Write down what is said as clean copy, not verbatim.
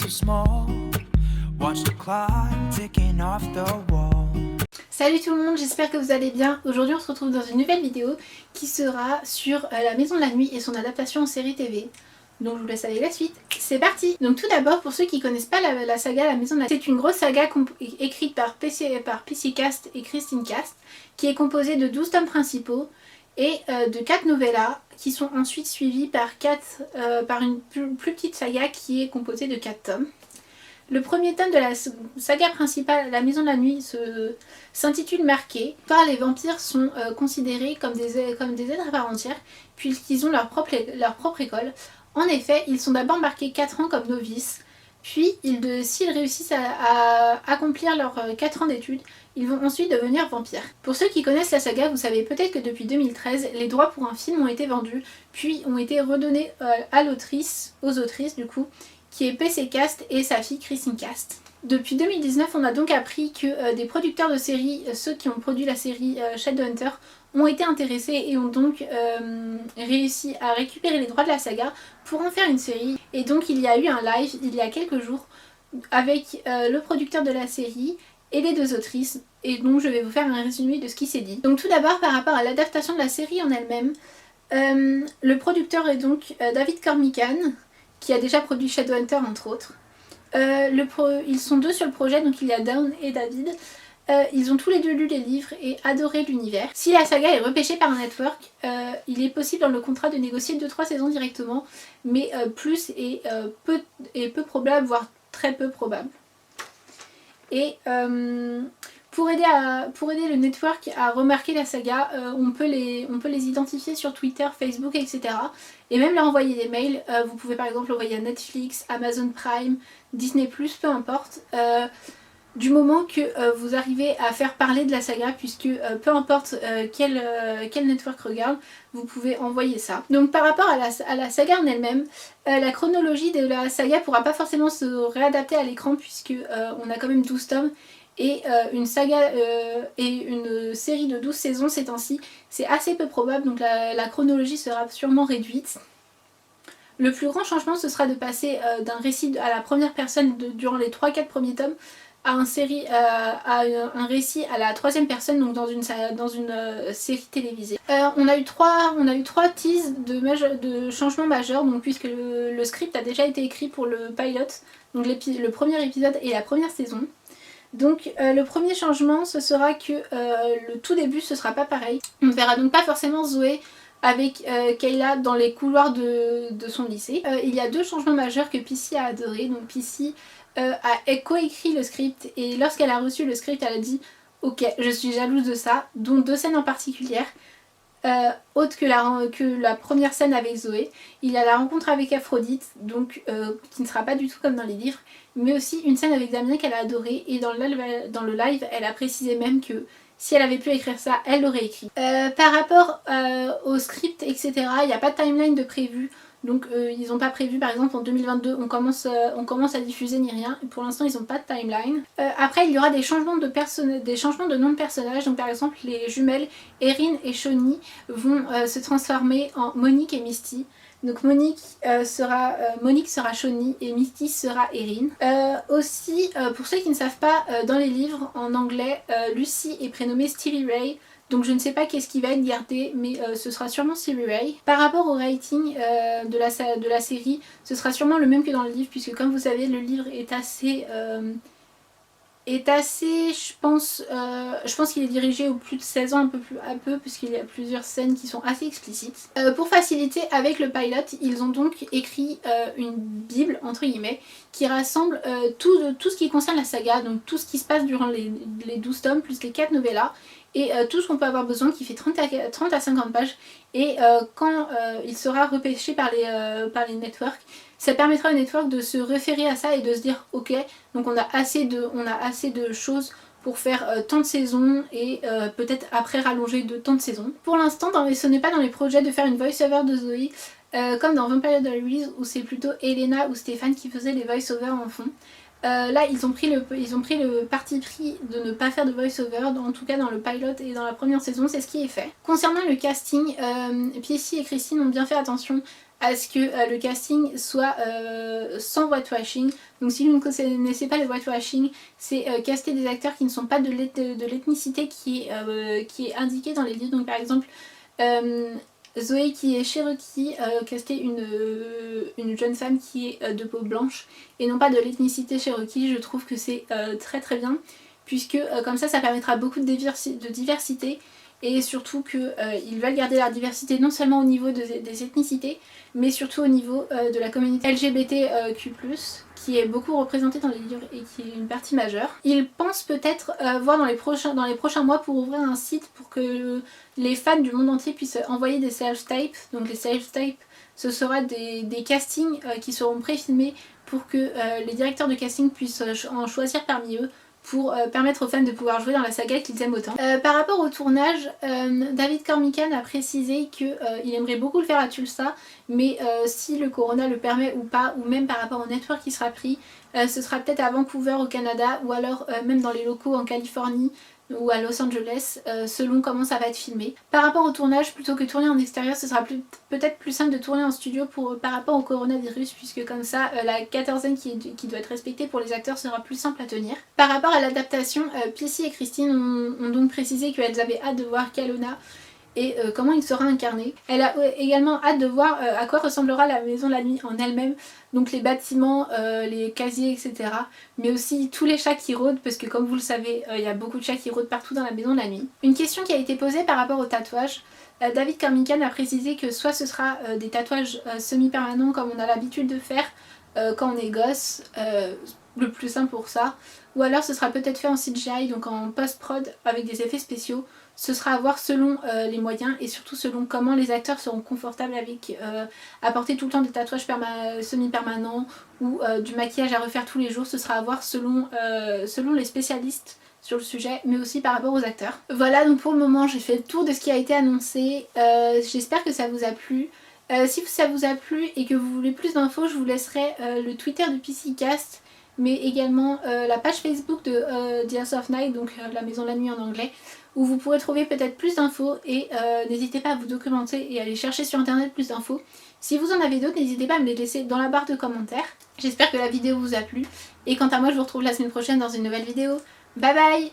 so small. Watch the clock ticking off the wall. Salut tout le monde, j'espère que vous allez bien. Aujourd'hui on se retrouve dans une nouvelle vidéo qui sera sur La Maison de la Nuit et son adaptation en série TV. Donc je vous laisse avec la suite. C'est parti. Donc tout d'abord, pour ceux qui connaissent pas la saga La Maison de la Nuit, c'est une grosse saga écrite par PC Cast et Christine Cast, qui est composée de 12 tomes principaux et de 4 novellas qui sont ensuite suivis par une plus petite saga qui est composée de 4 tomes. Le premier tome de la saga principale, La Maison de la Nuit, s'intitule Marqués, car les vampires sont considérés comme des êtres à part entière, puisqu'ils ont leur propre école. En effet, ils sont d'abord marqués 4 ans comme novices, puis s'ils réussissent à accomplir leurs 4 ans d'études, ils vont ensuite devenir vampires. Pour ceux qui connaissent la saga, vous savez peut-être que depuis 2013, les droits pour un film ont été vendus, puis ont été redonnés aux autrices du coup, qui est PC Cast et sa fille Christine Cast. Depuis 2019, on a donc appris que des producteurs de séries, ceux qui ont produit la série Shadowhunter, ont été intéressés et ont donc réussi à récupérer les droits de la saga pour en faire une série. Et donc il y a eu un live il y a quelques jours avec le producteur de la série et les deux autrices, et donc je vais vous faire un résumé de ce qui s'est dit. Donc tout d'abord, par rapport à l'adaptation de la série en elle-même, le producteur est donc David Cormican, qui a déjà produit Shadowhunter entre autres. Ils sont deux sur le projet, donc il y a Dawn et David. Ils ont tous les deux lu les livres et adoré l'univers. Si la saga est repêchée par un network, il est possible dans le contrat de négocier 2-3 saisons directement, mais plus est peu probable, voire très peu probable. Et pour aider le network à remarquer la saga, on peut les identifier sur Twitter, Facebook, etc. Et même leur envoyer des mails. Vous pouvez par exemple l'envoyer à Netflix, Amazon Prime, Disney+, peu importe. Du moment que vous arrivez à faire parler de la saga, puisque peu importe quel network regarde, vous pouvez envoyer ça. Donc par rapport à la saga en elle-même, la chronologie de la saga pourra pas forcément se réadapter à l'écran, puisque on a quand même 12 tomes, et une saga et une série de 12 saisons ces temps-ci, c'est assez peu probable, donc la chronologie sera sûrement réduite. Le plus grand changement, ce sera de passer d'un récit à la première personne durant les 3-4 premiers tomes, à un récit à la troisième personne, donc dans une série télévisée. On a eu trois teases de changements majeurs, donc puisque le script a déjà été écrit pour le pilot, donc le premier épisode et la première saison. Donc le premier changement, ce sera que le tout début ce sera pas pareil. On ne verra donc pas forcément Zoé avec Kayla dans les couloirs de son lycée. Il y a deux changements majeurs que Pissy a adoré. Donc Pissy a coécrit le script, et lorsqu'elle a reçu le script, elle a dit ok, je suis jalouse de ça, dont deux scènes en particulier. Autre que la première scène avec Zoé, il y a la rencontre avec Aphrodite, donc qui ne sera pas du tout comme dans les livres, mais aussi une scène avec Damien qu'elle a adoré, et dans le live, elle a précisé même que si elle avait pu écrire ça, elle l'aurait écrit. Par rapport au script, etc., il n'y a pas de timeline de prévu. Donc ils n'ont pas prévu, par exemple en 2022 on commence à diffuser ni rien. Pour l'instant ils n'ont pas de timeline. Après il y aura des changements de nom de personnages. Donc par exemple les jumelles Erin et Shawnee vont se transformer en Monique et Misty. Donc Monique sera Shawnee et Misty sera Erin. Aussi pour ceux qui ne savent pas, dans les livres en anglais, Lucy est prénommée Stevie Ray. Donc je ne sais pas qu'est-ce qui va être gardé, mais ce sera sûrement Stevie Ray. Par rapport au rating de la série, ce sera sûrement le même que dans le livre, puisque comme vous savez, le livre est assez je pense qu'il est dirigé aux plus de 16 ans, un peu puisqu'il y a plusieurs scènes qui sont assez explicites. Pour faciliter, avec le pilot, ils ont donc écrit une bible, entre guillemets, qui rassemble tout ce qui concerne la saga, donc tout ce qui se passe durant les 12 tomes, plus les 4 novellas, et tout ce qu'on peut avoir besoin, qui fait 30 à 50 pages, et quand il sera repêché par les networks, ça permettra au network de se référer à ça et de se dire ok, donc on a assez de choses pour faire tant de saisons, et peut-être après rallonger de tant de saisons. Pour l'instant, ce n'est pas dans les projets de faire une voice-over de Zoé, comme dans Vampire Diaries où c'est plutôt Elena ou Stéphane qui faisaient les voice-over en fond. là ils ont pris le parti pris de ne pas faire de voice-over, en tout cas dans le pilot et dans la première saison, c'est ce qui est fait. Concernant le casting, Piecy et Christine ont bien fait attention à ce que le casting soit sans whitewashing. Donc si vous ne connaissez pas le whitewashing, c'est caster des acteurs qui ne sont pas de l'ethnicité qui est indiquée dans les livres. Donc par exemple Zoé qui est Cherokee, caster une jeune femme qui est de peau blanche et non pas de l'ethnicité Cherokee, je trouve que c'est très très bien, puisque comme ça permettra beaucoup de diversité. Et surtout qu'ils veulent garder la diversité non seulement au niveau des ethnicités, mais surtout au niveau de la communauté LGBTQ+, qui est beaucoup représentée dans les livres et qui est une partie majeure. Ils pensent peut-être voir dans les prochains mois pour ouvrir un site pour que les fans du monde entier puissent envoyer des self-tapes. Donc les self-tapes, ce sera des castings qui seront pré-filmés pour que les directeurs de casting puissent en choisir parmi eux, pour permettre aux fans de pouvoir jouer dans la saga qu'ils aiment autant. Par rapport au tournage, David Cormican a précisé qu'il aimerait beaucoup le faire à Tulsa, mais si le corona le permet ou pas, ou même par rapport au network qui sera pris, ce sera peut-être à Vancouver au Canada, ou alors même dans les locaux en Californie ou à Los Angeles, selon comment ça va être filmé. Par rapport au tournage, plutôt que tourner en extérieur, ce sera peut-être plus simple de tourner en studio par rapport au coronavirus, puisque comme ça, la quatorzaine qui doit être respectée pour les acteurs sera plus simple à tenir. Par rapport à l'adaptation, Piecy et Christine ont donc précisé qu'elles avaient hâte de voir Kalona et comment il sera incarné. Elle a également hâte de voir à quoi ressemblera la maison de la nuit en elle-même, donc les bâtiments, les casiers, etc. Mais aussi tous les chats qui rôdent, parce que comme vous le savez, il y a beaucoup de chats qui rôdent partout dans la maison de la nuit. Une question qui a été posée par rapport au tatouage, David Cormican a précisé que soit ce sera des tatouages semi-permanents comme on a l'habitude de faire quand on est gosse, le plus simple pour ça, ou alors ce sera peut-être fait en CGI, donc en post-prod avec des effets spéciaux. Ce sera à voir selon les moyens et surtout selon comment les acteurs seront confortables avec apporter tout le temps des tatouages semi-permanents ou du maquillage à refaire tous les jours. Ce sera à voir selon les spécialistes sur le sujet, mais aussi par rapport aux acteurs. Voilà, donc pour le moment j'ai fait le tour de ce qui a été annoncé. J'espère que ça vous a plu. Si ça vous a plu et que vous voulez plus d'infos, je vous laisserai le Twitter du PCcast, mais également la page Facebook de The House of Night, donc la maison de la nuit en anglais, où vous pourrez trouver peut-être plus d'infos et n'hésitez pas à vous documenter et à aller chercher sur internet plus d'infos. Si vous en avez d'autres, n'hésitez pas à me les laisser dans la barre de commentaires. J'espère que la vidéo vous a plu et quant à moi je vous retrouve la semaine prochaine dans une nouvelle vidéo. Bye bye.